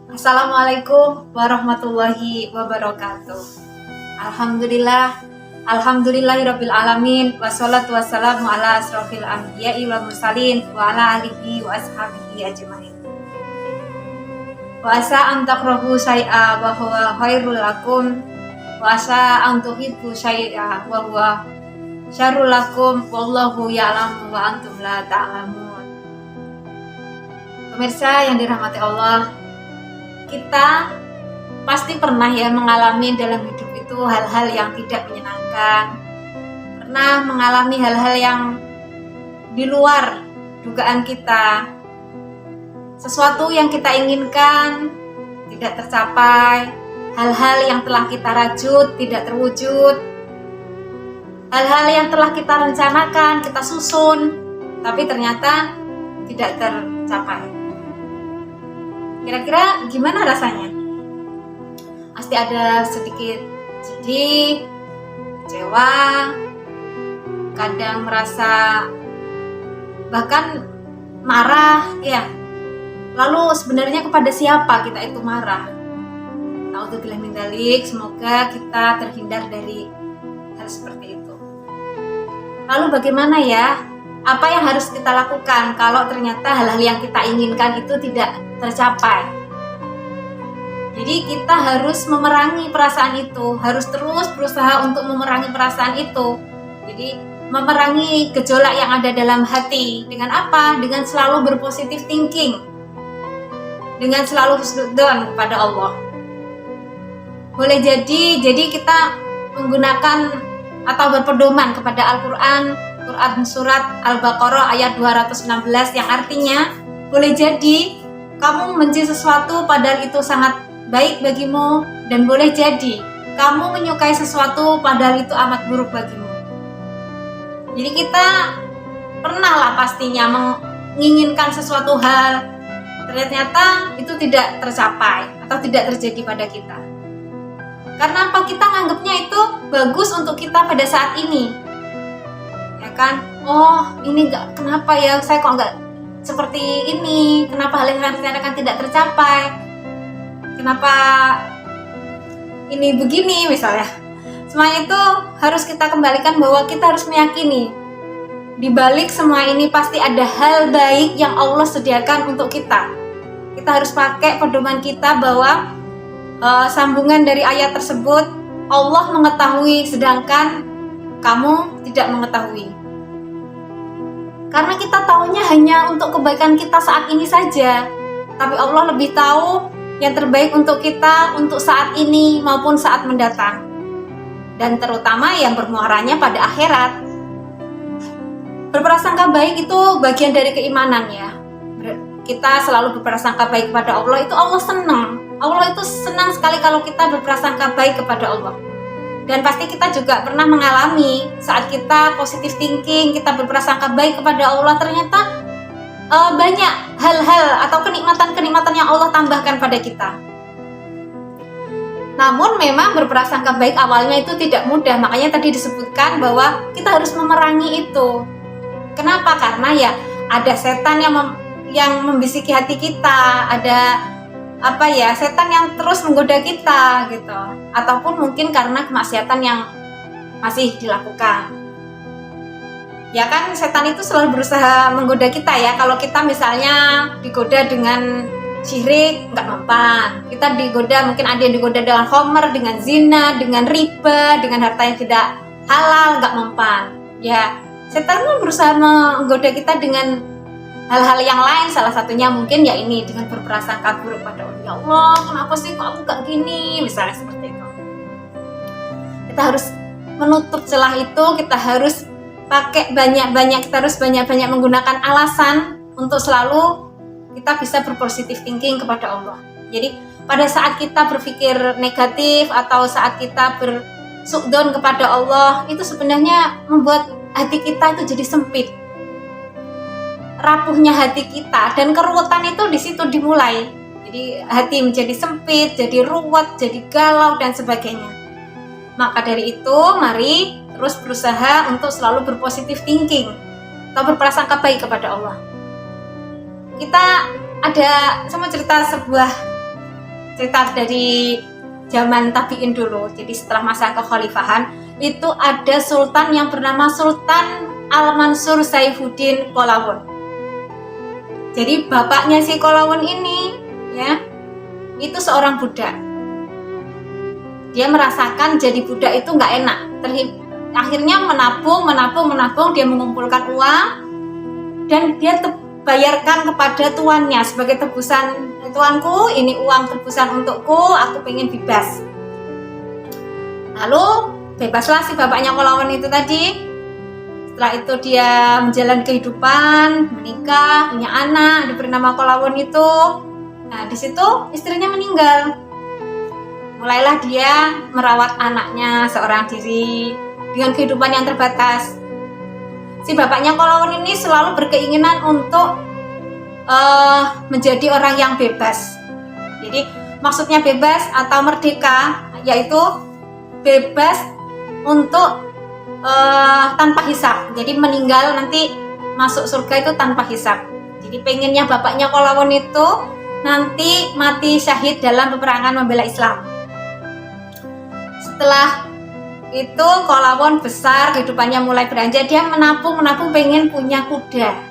Assalamualaikum warahmatullahi wabarakatuh. Alhamdulillahirabbil alamin, wassalatu wassalamu ala asrofil anbiya'i wal mursalin wa ala alihi wa ashabihi ajmain. Wa asa an takrahu syai'a wa huwa khairul lakum wa asa an tuhibbu syai'a wa huwa syarrul lakum wallahu ya'lamu wa antum la ta'lamun. Pemirsa yang dirahmati Allah, kita pasti pernah ya mengalami dalam hidup itu hal-hal yang tidak menyenangkan, pernah mengalami hal-hal yang di luar dugaan kita, sesuatu yang kita inginkan tidak tercapai, hal-hal yang telah kita rajut tidak terwujud, hal-hal yang telah kita rencanakan, kita susun, tapi ternyata tidak tercapai. Kira-kira gimana rasanya? Pasti ada sedikit sedih, kecewa, kadang merasa bahkan marah, ya. Lalu sebenarnya kepada siapa kita itu marah? Na'udzubillah min dzalik, semoga kita terhindar dari hal seperti itu. Lalu bagaimana ya? Apa yang harus kita lakukan kalau ternyata hal-hal yang kita inginkan itu tidak tercapai? Jadi kita harus memerangi perasaan itu, harus terus berusaha untuk memerangi perasaan itu. Jadi memerangi gejolak yang ada dalam hati. Dengan apa? Dengan selalu berpositif thinking, dengan selalu husnudzon kepada Allah. Boleh jadi kita menggunakan atau berpedoman kepada Al-Quran surat Al-Baqarah ayat 216 yang artinya boleh jadi kamu membenci sesuatu padahal itu sangat baik bagimu, dan boleh jadi kamu menyukai sesuatu padahal itu amat buruk bagimu. Jadi kita pernah lah pastinya menginginkan sesuatu hal, ternyata itu tidak tercapai atau tidak terjadi pada kita. Karena apa? Kita nganggapnya itu bagus untuk kita pada saat ini, ya kan? Oh, ini enggak, kenapa ya saya kok enggak seperti ini? Kenapa hal yang saya rencanakan tidak tercapai? Kenapa ini begini misalnya? Semuanya itu harus kita kembalikan bahwa kita harus meyakini di balik semua ini pasti ada hal baik yang Allah sediakan untuk kita. Kita harus pakai pedoman kita bahwa sambungan dari ayat tersebut, Allah mengetahui sedangkan kamu tidak mengetahui. Karena kita tahunya hanya untuk kebaikan kita saat ini saja, tapi Allah lebih tahu yang terbaik untuk kita untuk saat ini maupun saat mendatang, dan terutama yang bermuaranya pada akhirat. Berprasangka baik itu bagian dari keimanan ya. Kita selalu berprasangka baik kepada Allah, itu Allah senang. Allah itu senang sekali kalau kita berprasangka baik kepada Allah. Dan pasti kita juga pernah mengalami saat kita positive thinking, kita berprasangka baik kepada Allah, ternyata banyak hal-hal atau kenikmatan-kenikmatan yang Allah tambahkan pada kita. Namun memang berprasangka baik awalnya itu tidak mudah, makanya tadi disebutkan bahwa kita harus memerangi itu. Kenapa? Karena ya ada setan yang membisiki hati kita, ada setan yang terus menggoda kita gitu, ataupun mungkin karena kemaksiatan yang masih dilakukan. Ya kan, setan itu selalu berusaha menggoda kita ya. Kalau kita misalnya digoda dengan syirik, nggak mempan. Kita digoda, mungkin ada yang digoda dengan khamr, dengan zina, dengan riba, dengan harta yang tidak halal, nggak mempan. Ya, setan itu berusaha menggoda kita dengan hal-hal yang lain, salah satunya mungkin ya ini dengan berprasangka buruk pada Allah. Ya Allah, kenapa sih kok aku gak gini, misalnya seperti itu. Kita harus menutup celah itu, kita harus pakai banyak-banyak, kita harus banyak-banyak menggunakan alasan untuk selalu kita bisa berpositif thinking kepada Allah. Jadi pada saat kita berpikir negatif atau saat kita bersuudzon kepada Allah, itu sebenarnya membuat hati kita itu jadi sempit. Rapuhnya hati kita dan keruwetan itu di situ dimulai. Jadi hati menjadi sempit, jadi ruwet, jadi galau dan sebagainya. Maka dari itu mari terus berusaha untuk selalu berpositif thinking atau berprasangka baik kepada Allah. Kita ada, saya mau cerita sebuah cerita dari zaman tabiin dulu. Jadi setelah masa kekhalifahan itu ada sultan yang bernama Sultan Al-Mansur Saifuddin Qalawun. Jadi bapaknya si Qalawun ini ya itu seorang budak. Dia merasakan jadi budak itu nggak enak. Akhirnya menabung, dia mengumpulkan uang dan dia bayarkan kepada tuannya sebagai tebusan. Tuanku, ini uang tebusan untukku, aku pengen bebas. Lalu bebaslah si bapaknya Qalawun itu tadi. Setelah itu dia menjalani kehidupan, menikah, punya anak, diberi nama Qalawun itu. Nah, di situ istrinya meninggal. Mulailah dia merawat anaknya seorang diri dengan kehidupan yang terbatas. Si bapaknya Qalawun ini selalu berkeinginan untuk menjadi orang yang bebas. Jadi maksudnya bebas atau merdeka, yaitu bebas untuk tanpa hisab. Jadi meninggal nanti masuk surga itu tanpa hisab. Jadi pengennya bapaknya Qalawun itu nanti mati syahid dalam peperangan membela Islam. Setelah itu Qalawun besar, kehidupannya mulai beranjak, dia menabung pengen punya kuda.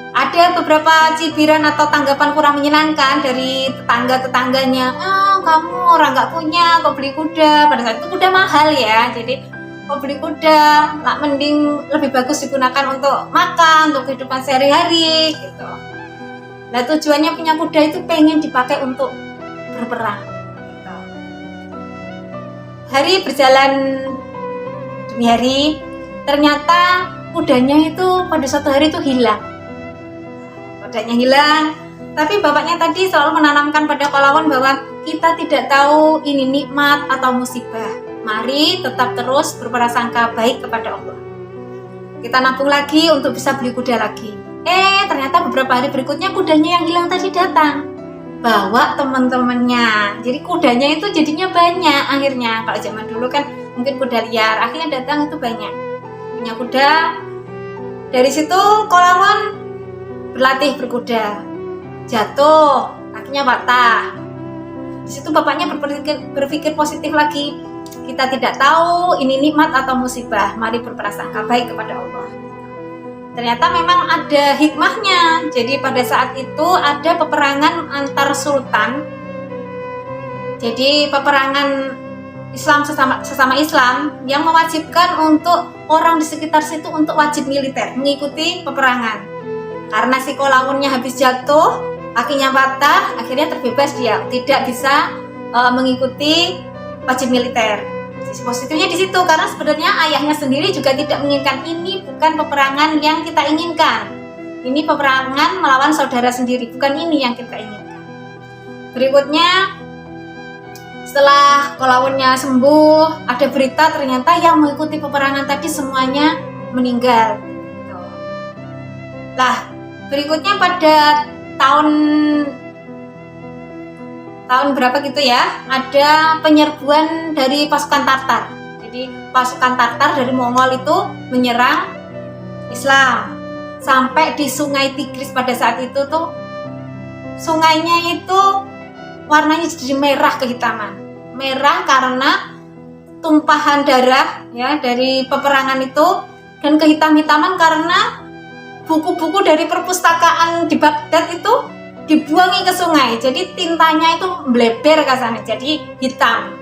Ada beberapa cibiran atau tanggapan kurang menyenangkan dari tetangga-tetangganya. Kamu orang nggak punya, kok beli kuda? Pada saat itu kuda mahal ya, jadi kok beli kuda, lah mending lebih bagus digunakan untuk makan, untuk kehidupan sehari-hari gitu. Nah tujuannya punya kuda itu pengen dipakai untuk berperang gitu. Hari berjalan demi hari, ternyata kudanya itu pada suatu hari itu hilang. Kudanya hilang, tapi bapaknya tadi selalu menanamkan pada Qalawun bahwa kita tidak tahu ini nikmat atau musibah. Mari tetap terus berprasangka baik kepada Allah. Kita nabung lagi untuk bisa beli kuda lagi. Ternyata beberapa hari berikutnya kudanya yang hilang tadi datang, bawa teman-temannya. Jadi kudanya itu jadinya banyak akhirnya. Kalau zaman dulu kan mungkin kuda liar, akhirnya datang itu banyak. Punya kuda. Dari situ Qalawun berlatih berkuda, jatuh, kakinya patah. Di situ bapaknya berpikir positif lagi. Kita tidak tahu ini nikmat atau musibah. Mari berprasangka baik kepada Allah. Ternyata memang ada hikmahnya. Jadi pada saat itu ada peperangan antar sultan. Jadi peperangan Islam sesama Islam yang mewajibkan untuk orang di sekitar situ untuk wajib militer, mengikuti peperangan. Karena si Qalawunnya habis jatuh, kakinya patah, akhirnya terbebas dia, tidak bisa mengikuti wajib militer. Sisi positifnya di situ, karena sebenarnya ayahnya sendiri juga tidak menginginkan. Ini bukan peperangan yang kita inginkan. Ini peperangan melawan saudara sendiri, bukan ini yang kita inginkan. Berikutnya, setelah Qalawunnya sembuh, ada berita ternyata yang mengikuti peperangan tadi semuanya meninggal. Lah, berikutnya pada tahun berapa gitu ya, ada penyerbuan dari pasukan Tartar. Jadi pasukan Tartar dari Mongol itu menyerang Islam sampai di Sungai Tigris. Pada saat itu tuh sungainya itu warnanya jadi merah kehitaman. Merah karena tumpahan darah ya dari peperangan itu, dan kehitam-hitaman karena buku-buku dari perpustakaan di Baghdad itu dibuangi ke sungai. Jadi tintanya itu bleber ke sana. Jadi hitam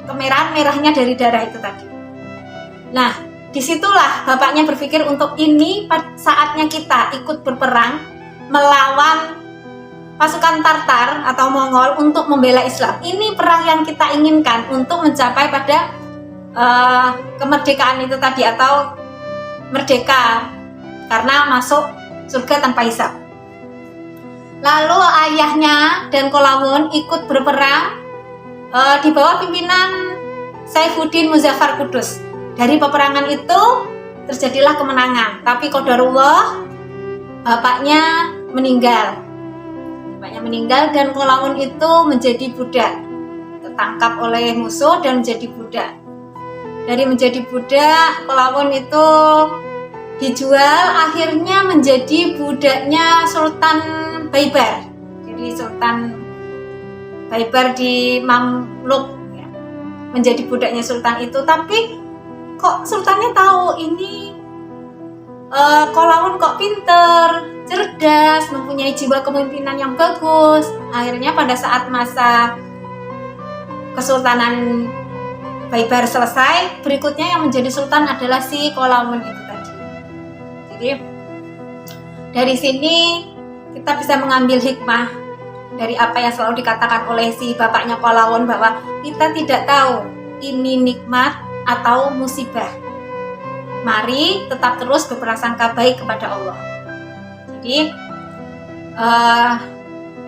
kemerahan, merahnya dari darah itu tadi. Nah, disitulah bapaknya berpikir untuk ini saatnya kita ikut berperang melawan pasukan Tartar atau Mongol untuk membela Islam. Ini perang yang kita inginkan untuk mencapai pada kemerdekaan itu tadi, atau merdeka karena masuk surga tanpa hisab. Lalu ayahnya dan Qalawun ikut berperang di bawah pimpinan Saifuddin Muzaffar Kudus. Dari peperangan itu terjadilah kemenangan, tapi qadarullah bapaknya meninggal. Dan Qalawun itu menjadi budak, tertangkap oleh musuh dan menjadi budak. Dari menjadi budak, Qalawun itu dijual, akhirnya menjadi budaknya Sultan Baibar. Jadi Sultan Baibar di Mamluk ya, menjadi budaknya sultan itu. Tapi kok sultannya tahu ini Kolawun kok pinter, cerdas, mempunyai jiwa kepemimpinan yang bagus. Akhirnya pada saat masa Kesultanan Baibar selesai, berikutnya yang menjadi sultan adalah si Kolawun itu tadi. Jadi dari sini kita bisa mengambil hikmah dari apa yang selalu dikatakan oleh si bapaknya Kolawun, bahwa kita tidak tahu ini nikmat atau musibah. Mari tetap terus berprasangka baik kepada Allah. Jadi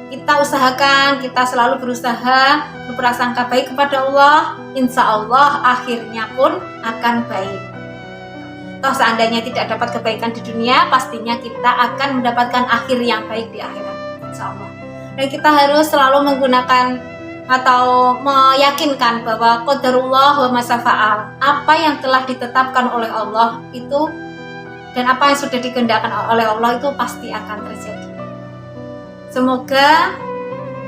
kita usahakan, kita selalu berusaha berprasangka baik kepada Allah. Insya Allah akhirnya pun akan baik. Toh seandainya tidak dapat kebaikan di dunia, pastinya kita akan mendapatkan akhir yang baik di akhirat, insya Allah. Dan kita harus selalu menggunakan atau meyakinkan bahwa qadarullah wa masafa'al, apa yang telah ditetapkan oleh Allah itu dan apa yang sudah dikehendakkan oleh Allah itu pasti akan terjadi. Semoga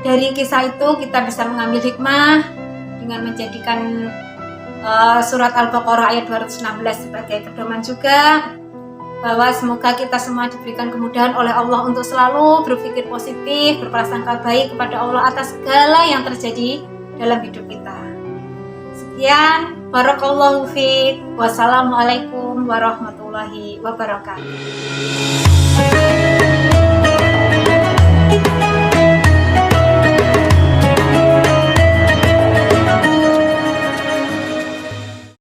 dari kisah itu kita bisa mengambil hikmah dengan menjadikan surat Al-Baqarah ayat 216 sebagai pedoman juga, bahwa semoga kita semua diberikan kemudahan oleh Allah untuk selalu berpikir positif, berprasangka baik kepada Allah atas segala yang terjadi dalam hidup kita. Sekian, barakallahu fiik. Wassalamualaikum warahmatullahi wabarakatuh.